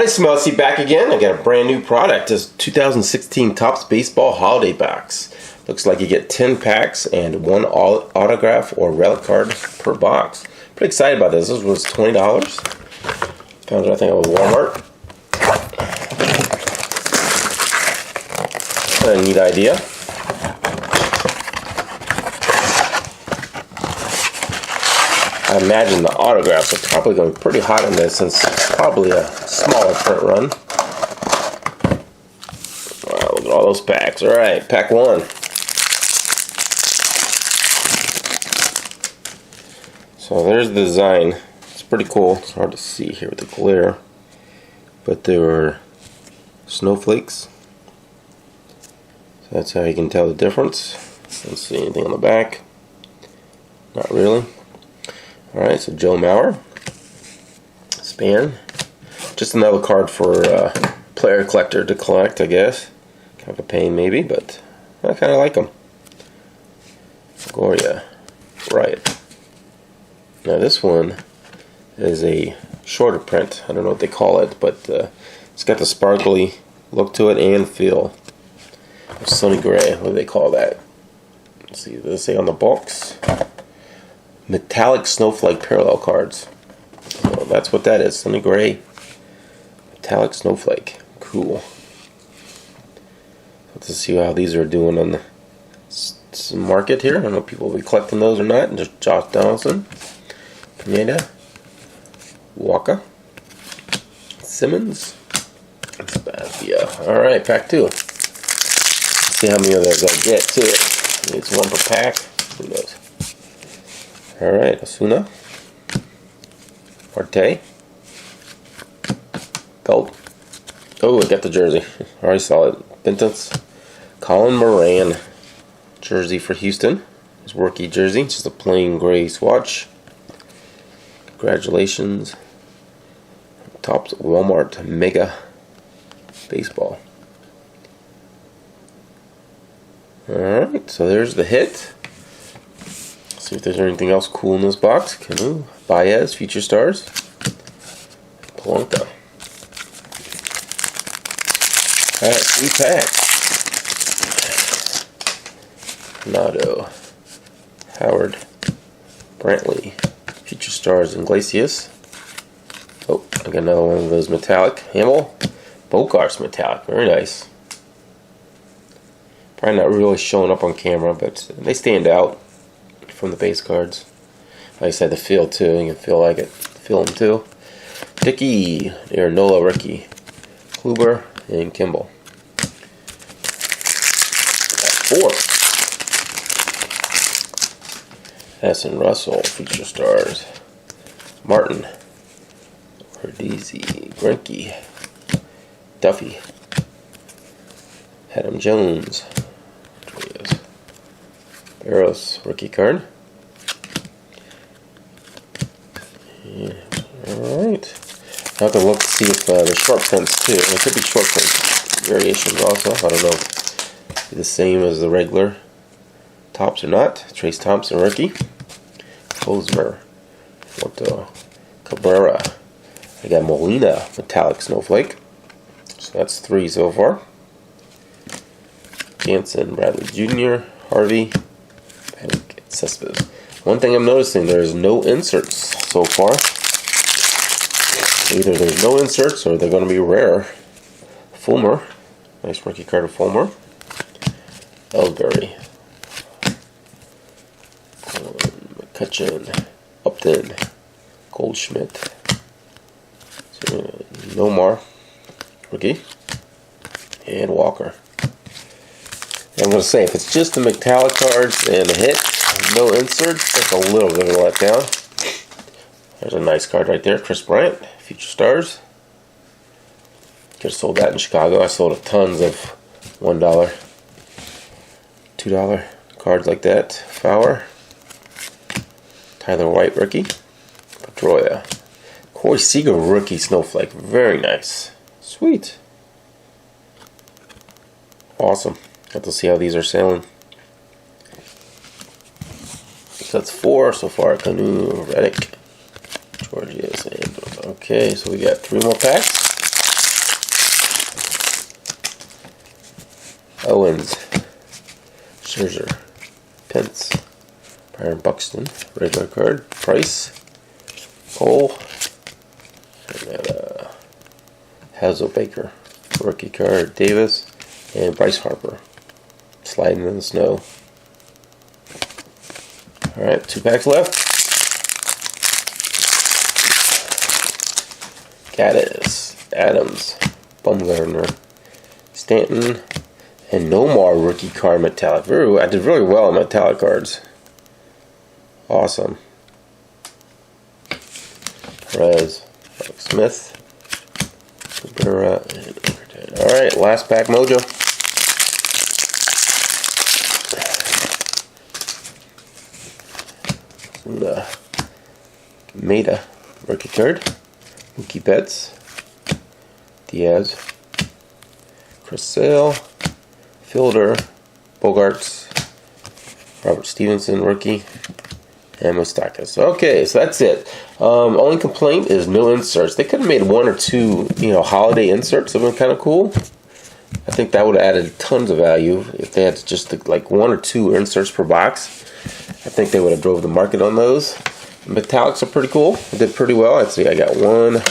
everybody, Smelty back again. I got a brand new product. This 2016 Topps Baseball Holiday Box. Looks like you get 10 packs and one autograph or relic card per box. Pretty excited about this. This was $20. Found it, I think, at Walmart. A neat idea. I imagine the autographs are probably going to be pretty hot in this since it's probably a smaller print run. Wow, look at all those packs. Alright, pack one. So there's the design. It's pretty cool. It's hard to see here with the glare. But there are snowflakes. So that's how you can tell the difference. Don't see anything on the back. Not really. Alright, so Joe Mauer. Span. Just another card for player collector to collect, I guess. Kind of a pain maybe, but I kind of like them. Goria. Riot. Now this one is a shorter print. I don't know what they call it, but it's got the sparkly look to it and feel. Sonny Gray, what do they call that? Let's see, does it say on the box? Metallic Snowflake Parallel Cards. So that's what that is. Sonny Gray Metallic Snowflake. Cool. Let's see how these are doing on the market here. I don't know if people will be collecting those or not. And there's Josh Donaldson, Pineda, Walker, Simmons, Spazia. Alright, pack two. Let's see how many of those I get to it. Maybe it's one per pack. Who knows? Alright, Osuna, Marte, Belt. Oh, I got the jersey. Already saw it. Benton's Colin Moran jersey for Houston. His rookie jersey. Just a plain gray swatch. Congratulations. Topps Walmart Mega Baseball. Alright, so there's the hit. See if there's anything else cool in this box. Canu, Baez, Future Stars, Polanco. Alright, 3 packs. Nado, Howard, Brantley, Future Stars, Iglesias. Oh, I got another one of those metallic. Hamill, Bogarts metallic. Very nice. Probably not really showing up on camera, but they stand out from the base cards. Like I said, the feel too. You can feel like it. Feel them too. Dickey, Nola, Ricky, Kluber, and Kimball. Got 4. Hassan Russell, Future Stars. Martin, Verdizzi, Greinke, Duffy, Adam Jones. Barros, rookie card. Yeah. Alright. I have to look to see if the short prints too. There could be short print variations also. I don't know if the same as the regular Topps or not. Trace Thompson, rookie. Hosmer, Photo, Cabrera. I got Molina, Metallic Snowflake. So that's 3 so far. Jansen, Bradley Jr., Harvey, and Cespedes. One thing I'm noticing, there's no inserts so far. Either there's no inserts or they're going to be rare. Fulmer, nice rookie card of Fulmer. Ellsbury, McCutcheon, Upton, Goldschmidt, Nomar, rookie, and Walker. I'm going to say, if it's just the metallic cards and a hit, no inserts, that's a little bit of a letdown. There's a nice card right there. Chris Bryant, Future Stars. Could have sold that in Chicago. I sold tons of $1, $2 cards like that. Fowler. Tyler White, rookie. Pedroia. Corey Seager, rookie Snowflake. Very nice. Sweet. Awesome. Have to see how these are selling. So that's 4 so far. Canu, Reddick, Georgius, and okay, so we got 3 more packs. Owens, Scherzer, Pence, Byron Buxton, regular card, Price, Cole, and Hazelbaker, rookie card, Davis, and Bryce Harper, sliding in the snow. Alright, 2 packs left. Gaddis, Adams, Bumgarner, Stanton, and Nomar rookie card metallic. I did really well on metallic cards. Awesome. Perez, Mark Smith, Cabrera, and Overton. Alright, last pack mojo. Maeda, rookie card. Mookie Betts, Diaz, Chris Sale, Fielder, Bogarts, Robert Stevenson, rookie, and Moustakas. Okay, so that's it. Only complaint is no inserts. They could have made 1 or 2, holiday inserts. That would have been kind of cool. I think that would have added tons of value if they had just like 1 or 2 inserts per box. I think they would have drove the market on those. Metallics are pretty cool. They did pretty well. Let's see, I got 1,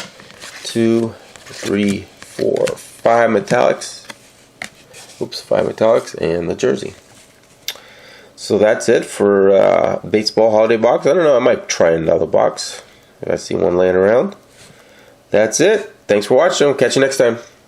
2, 3, 4, 5 metallics. Oops, 5 metallics and the jersey. So that's it for baseball holiday box. I don't know, I might try another box if I see one laying around. That's it. Thanks for watching. Catch you next time.